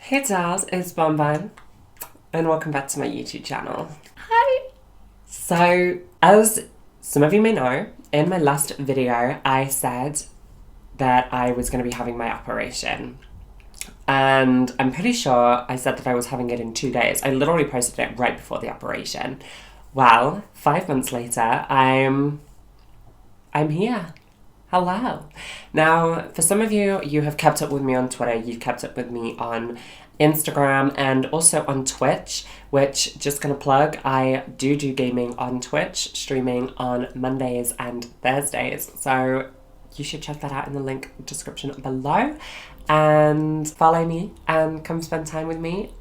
Hey dolls, it's Bonbon, and welcome back to my YouTube channel. Hi! So, as some of you may know, in my last video, I said that I was going to be having my operation. And I'm pretty sure I said that I was having it in 2 days. I literally posted it right before the operation. Well, 5 months later, I'm here. Hello. Now, for some of you, you have kept up with me on Twitter, you've kept up with me on Instagram, and also on Twitch, which, just gonna plug, I do gaming on Twitch, streaming on Mondays and Thursdays. So you should check that out in the link description below. And follow me and come spend time with me.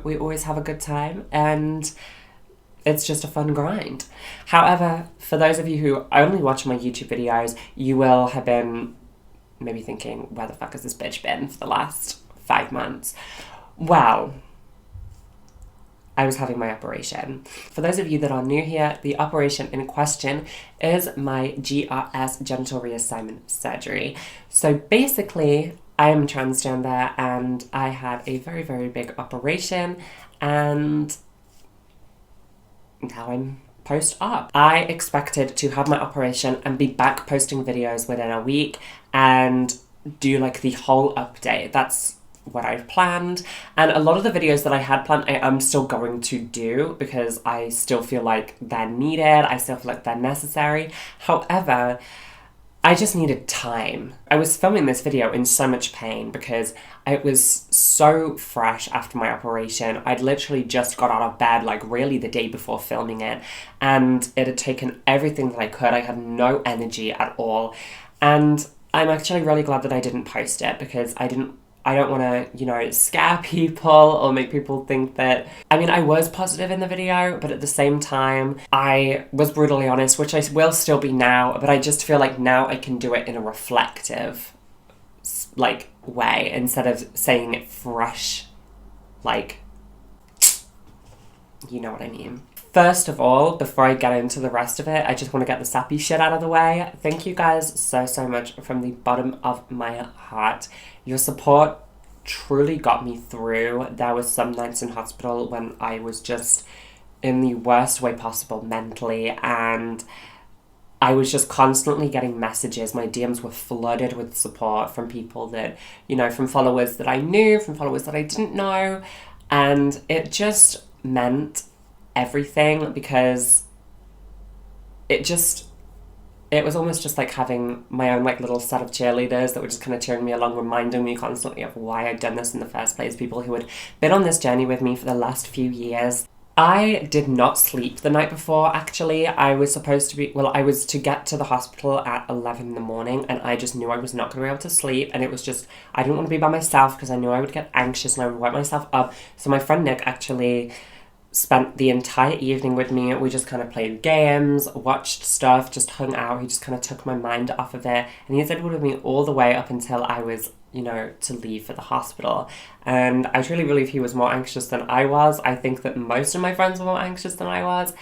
We always have a good time, and it's just a fun grind. However, for those of you who only watch my YouTube videos, you will have been maybe thinking, where the fuck has this bitch been for the last 5 months? Well, I was having my operation. For those of you that are new here, the operation in question is my GRS, genital reassignment surgery. So basically, I am transgender and I had a very, very big operation, and now I'm post-op. I expected to have my operation and be back posting videos within a week and do like the whole update. That's what I've planned. And a lot of the videos that I had planned, I am still going to do because I still feel like they're needed. I still feel like they're necessary. However, I just needed time. I was filming this video in so much pain because it was so fresh after my operation. I'd literally just got out of bed, like really the day before filming it, and it had taken everything that I could. I had no energy at all. And I'm actually really glad that I didn't post it because I don't want to, scare people or make people think that... I mean, I was positive in the video, but at the same time, I was brutally honest, which I will still be now, but I just feel like now I can do it in a reflective, way, instead of saying it fresh, you know what I mean. First of all, before I get into the rest of it, I just want to get the sappy shit out of the way. Thank you guys so much from the bottom of my heart. Your support truly got me through. There was some nights in hospital when I was just in the worst way possible mentally, and I was just constantly getting messages. My DMs were flooded with support from people that, from followers that I knew, from followers that I didn't know, and it just meant everything because it was almost just like having my own little set of cheerleaders that were just kind of cheering me along, reminding me constantly of why I'd done this in the first place, people who had been on this journey with me for the last few years. I did not sleep the night before, actually. I was to get to the hospital at 11 in the morning, and I just knew I was not going to be able to sleep, and it was just, I didn't want to be by myself because I knew I would get anxious and I would wake myself up. So my friend Nick actually spent the entire evening with me. We just kind of played games, watched stuff, just hung out. He just kind of took my mind off of it. And he stayed with me all the way up until I was, to leave for the hospital. And I truly believe he was more anxious than I was. I think that most of my friends were more anxious than I was.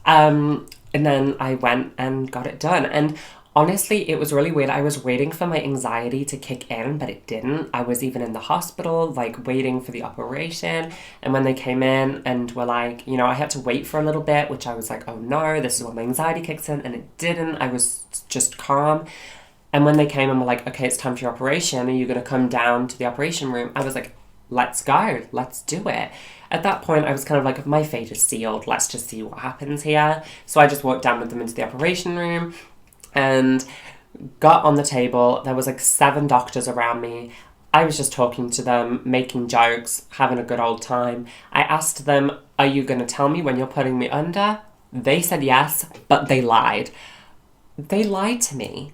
And then I went and got it done. And honestly, it was really weird. I was waiting for my anxiety to kick in, but it didn't. I was even in the hospital, waiting for the operation. And when they came in and were like, I had to wait for a little bit, which I was like, oh no, this is when my anxiety kicks in. And it didn't. I was just calm. And when they came and were like, okay, it's time for your operation. Are you going to come down to the operation room? I was like, let's go. Let's do it. At that point, I was kind of like, my fate is sealed. Let's just see what happens here. So I just walked down with them into the operation room and got on the table. There was 7 doctors around me. I was just talking to them, making jokes, having a good old time. I asked them, are you going to tell me when you're putting me under? They said yes, but they lied. They lied to me.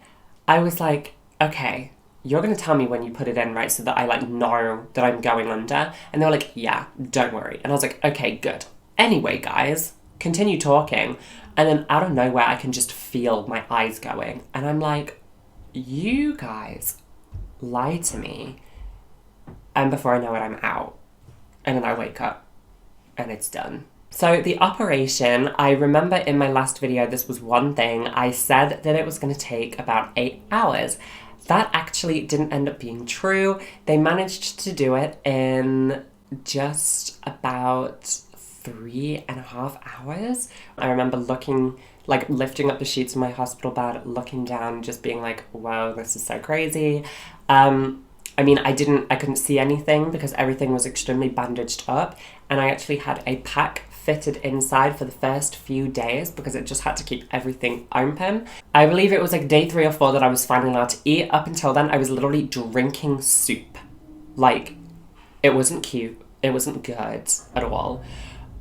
I was like, okay, you're going to tell me when you put it in, right, so that I know that I'm going under? And they were like, yeah, don't worry. And I was like, okay, good. Anyway, guys, continue talking. And then out of nowhere, I can just feel my eyes going. And I'm like, you guys lied to me. And before I know it, I'm out. And then I wake up and it's done. So the operation, I remember in my last video, this was one thing. I said that it was going to take about 8 hours. That actually didn't end up being true. They managed to do it in just about 3.5 hours. I remember looking, like lifting up the sheets of my hospital bed, looking down, just being like, whoa, this is so crazy. I mean, I couldn't see anything because everything was extremely bandaged up, and I actually had a pack fitted inside for the first few days because it just had to keep everything open. I believe it was like day 3 or 4 that I was finally allowed to eat. Up until then, I was literally drinking soup. Like, it wasn't cute. It wasn't good at all.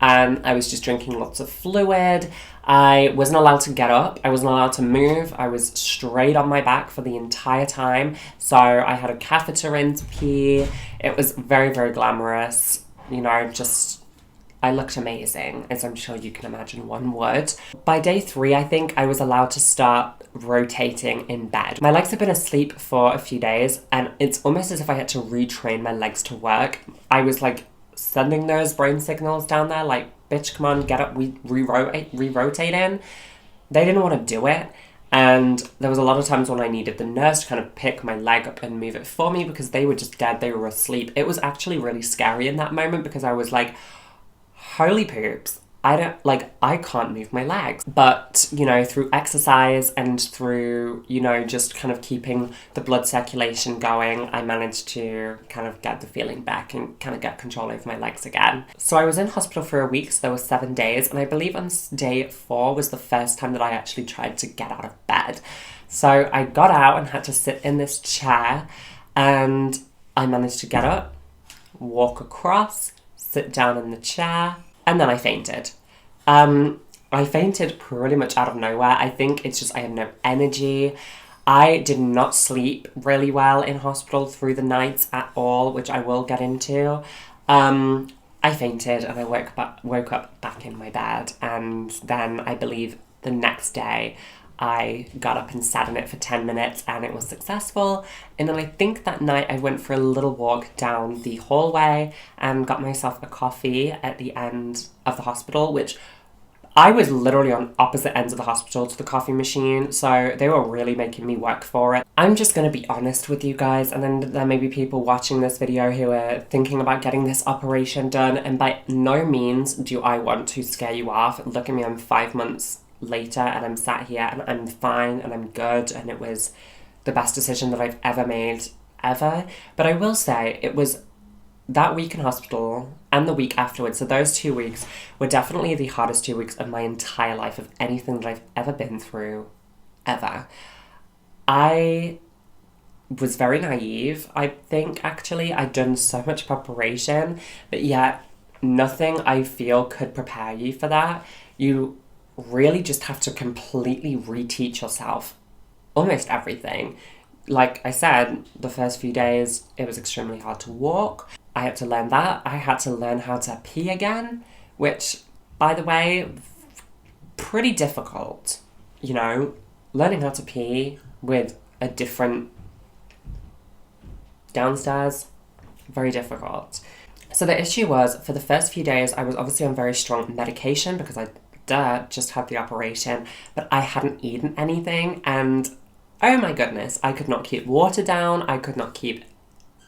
I was just drinking lots of fluid. I wasn't allowed to get up. I wasn't allowed to move. I was straight on my back for the entire time. So I had a catheter in to pee. It was very, very glamorous. You know, just, I looked amazing, as I'm sure you can imagine one would. By day 3, I think I was allowed to start rotating in bed. My legs had been asleep for a few days, and it's almost as if I had to retrain my legs to work. I was like sending those brain signals down there, like, bitch, come on, get up, we re-rotate in. They didn't want to do it. And there was a lot of times when I needed the nurse to kind of pick my leg up and move it for me because they were just dead, they were asleep. It was actually really scary in that moment because I was like, holy poops, I can't move my legs. But, you know, through exercise and through, you know, just kind of keeping the blood circulation going, I managed to kind of get the feeling back and kind of get control over my legs again. So I was in hospital for a week, so there were 7 days, and I believe on day 4 was the first time that I actually tried to get out of bed. So I got out and had to sit in this chair, and I managed to get up, walk across, sit down in the chair, and then I fainted. I fainted pretty much out of nowhere. I think it's just I had no energy. I did not sleep really well in hospital through the nights at all, which I will get into. I fainted and I woke up back in my bed, and then I believe the next day I got up and sat in it for 10 minutes and it was successful. And then I think that night I went for a little walk down the hallway and got myself a coffee at the end of the hospital, which I was literally on opposite ends of the hospital to the coffee machine, so they were really making me work for it. I'm just going to be honest with you guys, and then there may be people watching this video who are thinking about getting this operation done, and by no means do I want to scare you off. Look at me, I'm 5 months later and I'm sat here and I'm fine and I'm good, and it was the best decision that I've ever made, ever. But I will say it was that week in hospital and the week afterwards, so those 2 weeks were definitely the hardest 2 weeks of my entire life, of anything that I've ever been through, ever. I was very naive, I think, actually. I'd done so much preparation, but yet nothing I feel could prepare you for that. You really just have to completely reteach yourself almost everything. Like I said, the first few days, it was extremely hard to walk. I had to learn that. I had to learn how to pee again, which, by the way, pretty difficult. You know, learning how to pee with a different downstairs, very difficult. So the issue was, for the first few days, I was obviously on very strong medication because I just had the operation, but I hadn't eaten anything, and oh my goodness, I could not keep water down, I could not keep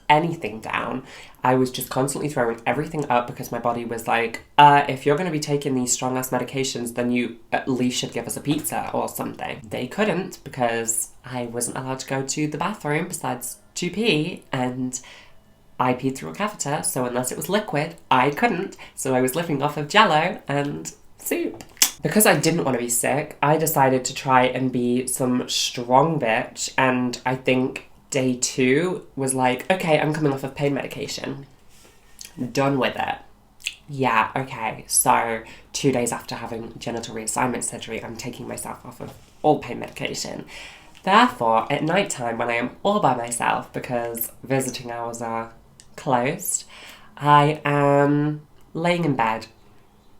anything down. I was just constantly throwing everything up because my body was like, if you're going to be taking these strong-ass medications, then you at least should give us a pizza or something. They couldn't because I wasn't allowed to go to the bathroom besides to pee, and I peed through a catheter, so unless it was liquid, I couldn't. So I was living off of Jell-O and soup. Because I didn't want to be sick, I decided to try and be some strong bitch, and I think day 2 was like, okay, I'm coming off of pain medication. Done with it. Yeah, okay, so 2 days after having genital reassignment surgery, I'm taking myself off of all pain medication. Therefore, at night time, when I am all by myself because visiting hours are closed, I am laying in bed,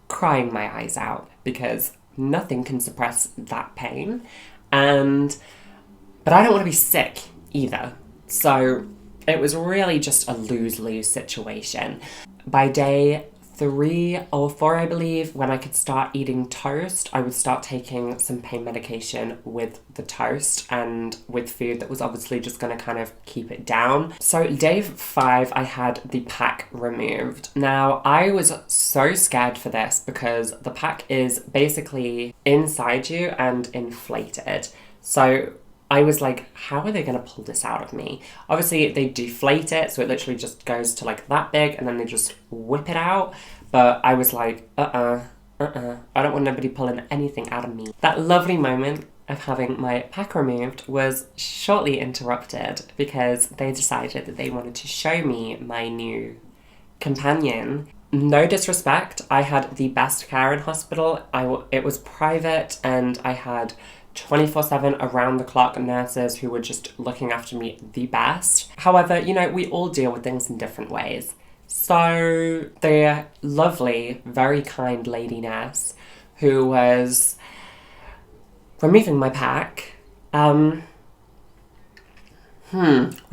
crying my eyes out because nothing can suppress that pain. But I don't want to be sick either. So it was really just a lose-lose situation. By day 3 or 4, I believe, when I could start eating toast, I would start taking some pain medication with the toast and with food that was obviously just going to kind of keep it down. So day 5, I had the pack removed. Now, I was so scared for this because the pack is basically inside you and inflated. So I was like, how are they going to pull this out of me? Obviously, they deflate it, so it literally just goes to like that big, and then they just whip it out. But I was like, I don't want nobody pulling anything out of me. That lovely moment of having my pack removed was shortly interrupted because they decided that they wanted to show me my new companion. No disrespect, I had the best care in hospital. It was private, and I had 24/7 around the clock nurses who were just looking after me the best. However, you know, we all deal with things in different ways. So the lovely, very kind lady nurse who was removing my pack, we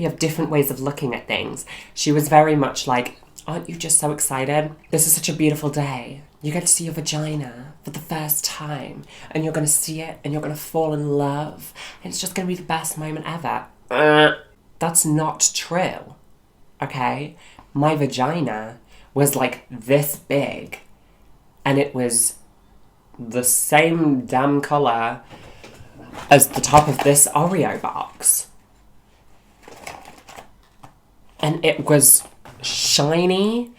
have different ways of looking at things. She was very much like, aren't you just so excited? This is such a beautiful day. You get to see your vagina for the first time, and you're going to see it, and you're going to fall in love, and it's just going to be the best moment ever. That's not true, okay? My vagina was like this big, and it was the same damn colour as the top of this Oreo box. And it was shiny,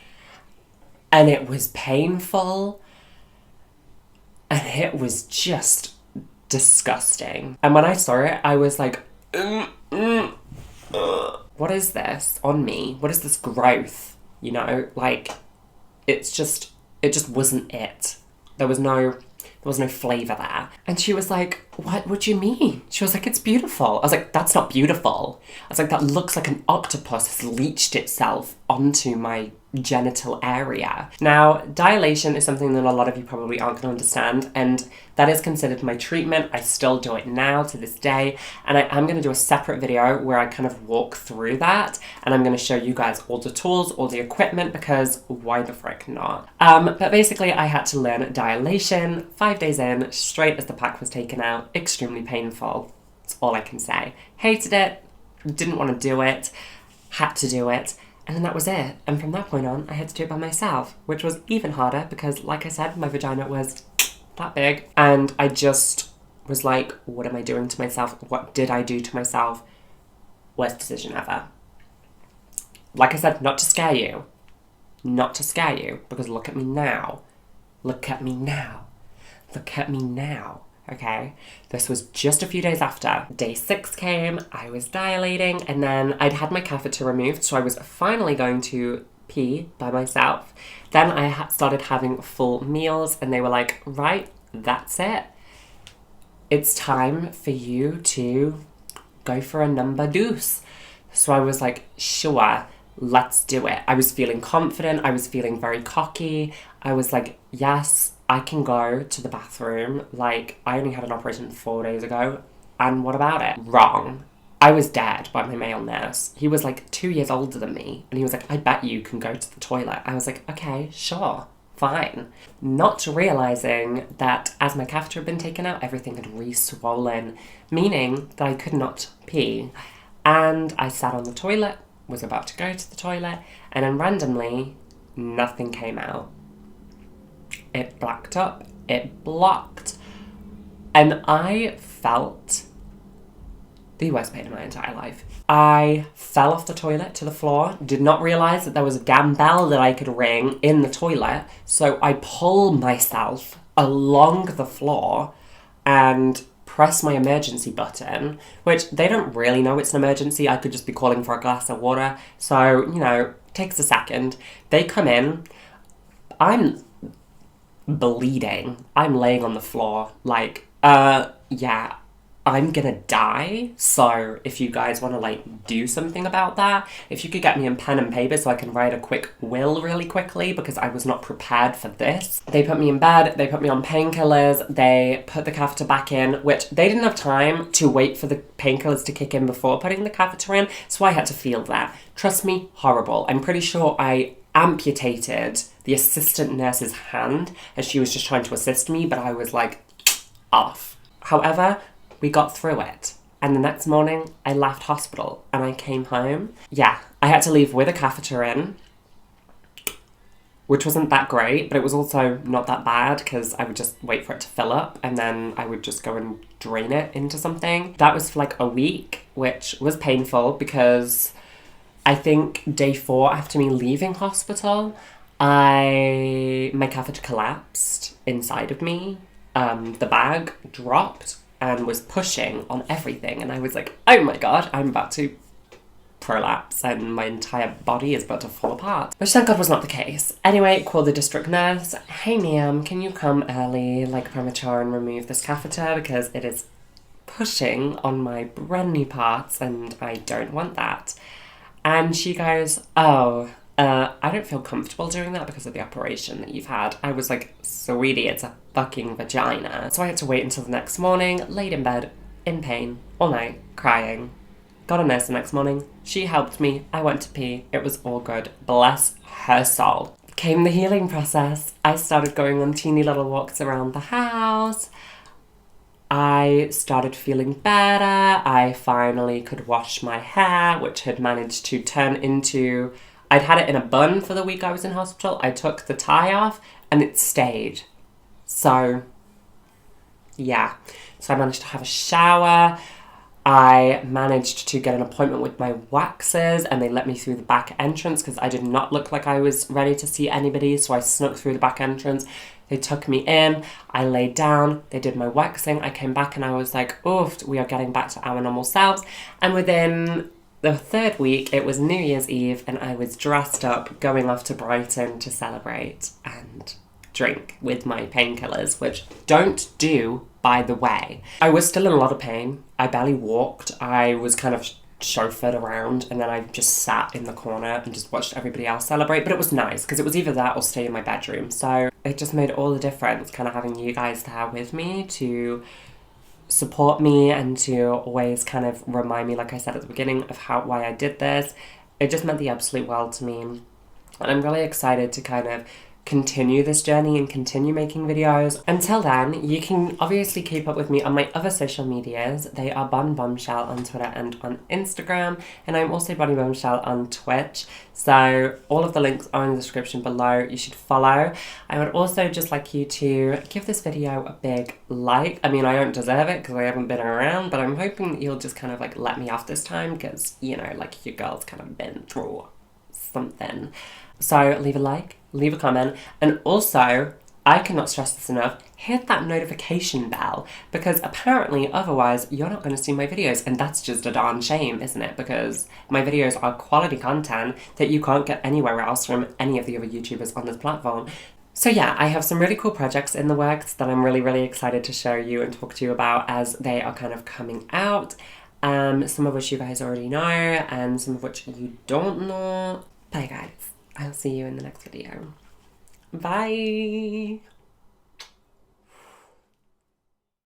and it was painful, and it was just disgusting. And when I saw it, I was like, what is this on me? What is this growth? You know, like, it just wasn't it. There was no flavour there. And she was like, what do you mean? She was like, it's beautiful. I was like, that's not beautiful. I was like, that looks like an octopus has leached itself onto my genital area. Now, dilation is something that a lot of you probably aren't going to understand, and that is considered my treatment. I still do it now to this day, and I am going to do a separate video where I kind of walk through that, and I'm going to show you guys all the tools, all the equipment, because why the frick not? But basically, I had to learn dilation 5 days in, straight as the pack was taken out. Extremely painful. That's all I can say. Hated it, didn't want to do it, had to do it. And then that was it. And from that point on, I had to do it by myself, which was even harder because, like I said, my vagina was that big. And I just was like, what am I doing to myself? What did I do to myself? Worst decision ever. Like I said, not to scare you. Not to scare you, because look at me now. Look at me now. Look at me now. Okay, this was just a few days after. Day 6 came, I was dilating, and then I'd had my catheter removed, so I was finally going to pee by myself. Then I started having full meals, and they were like, right, that's it. It's time for you to go for a number deuce. So I was like, sure, let's do it. I was feeling confident, I was feeling very cocky. I was like, yes, I can go to the bathroom. Like, I only had an operation 4 days ago, and what about it? Wrong. I was dared by my male nurse. He was like 2 years older than me, and he was like, I bet you can go to the toilet. I was like, okay, sure, fine. Not realising that as my catheter had been taken out, everything had re-swollen, meaning that I could not pee. And I sat on the toilet, was about to go to the toilet, and then randomly, nothing came out. It blacked up, it blocked, and I felt the worst pain in my entire life. I fell off the toilet to the floor, did not realise that there was a damn bell that I could ring in the toilet, so I pulled myself along the floor and press my emergency button, which they don't really know it's an emergency. I could just be calling for a glass of water, so, you know, takes a second. They come in, I'm bleeding. I'm laying on the floor like, yeah, I'm gonna die. So if you guys want to like do something about that, if you could get me a pen and paper so I can write a quick will really quickly, because I was not prepared for this. They put me in bed, they put me on painkillers, they put the catheter back in, which they didn't have time to wait for the painkillers to kick in before putting the catheter in, so I had to feel that. Trust me, horrible. I'm pretty sure I amputated the assistant nurse's hand as she was just trying to assist me, but I was like, off. However, we got through it. And the next morning, I left hospital and I came home. Yeah, I had to leave with a catheter in, which wasn't that great, but it was also not that bad because I would just wait for it to fill up and then I would just go and drain it into something. That was for like a week, which was painful because I think day 4 after me leaving hospital, my catheter collapsed inside of me. The bag dropped and was pushing on everything. And I was like, oh my God, I'm about to prolapse and my entire body is about to fall apart. Which thank God was not the case. Anyway, called the district nurse. Hey ma'am, can you come early, like premature, and remove this catheter because it is pushing on my brand new parts and I don't want that. And she goes, oh, I don't feel comfortable doing that because of the operation that you've had. I was like, sweetie, it's a fucking vagina. So I had to wait until the next morning, laid in bed, in pain, all night, crying. Got a nurse the next morning. She helped me. I went to pee. It was all good. Bless her soul. Came the healing process. I started going on teeny little walks around the house. I started feeling better. I finally could wash my hair, which had managed to turn into... I'd had it in a bun for the week I was in hospital. I took the tie off and it stayed. So, yeah. So I managed to have a shower. I managed to get an appointment with my waxers and they let me through the back entrance because I did not look like I was ready to see anybody. So I snuck through the back entrance. They took me in. I laid down. They did my waxing. I came back and I was like, oof, we are getting back to our normal selves. And within the 3rd week, it was New Year's Eve and I was dressed up going off to Brighton to celebrate and drink with my painkillers, which don't do, by the way. I was still in a lot of pain. I barely walked. I was kind of chauffeured around and then I just sat in the corner and just watched everybody else celebrate. But it was nice because it was either that or stay in my bedroom. So it just made all the difference kind of having you guys there with me to support me and to always kind of remind me, like I said at the beginning, of why I did this. It just meant the absolute world to me. And I'm really excited to kind of continue this journey and continue making videos. Until then, you can obviously keep up with me on my other social medias. They are Bonnie Bombshell on Twitter and on Instagram, and I'm also Bonnie Bombshell on Twitch. So all of the links are in the description below. You should follow. I would also just like you to give this video a big like. I mean, I don't deserve it because I haven't been around, but I'm hoping that you'll just kind of like let me off this time because, you know, like your girl's kind of been through something. So leave a like, leave a comment, and also, I cannot stress this enough, hit that notification bell, because apparently otherwise you're not going to see my videos, and that's just a darn shame, isn't it? Because my videos are quality content that you can't get anywhere else from any of the other YouTubers on this platform. So yeah, I have some really cool projects in the works that I'm really, really excited to show you and talk to you about as they are kind of coming out. Some of which you guys already know, and some of which you don't know. Bye guys. I'll see you in the next video. Bye!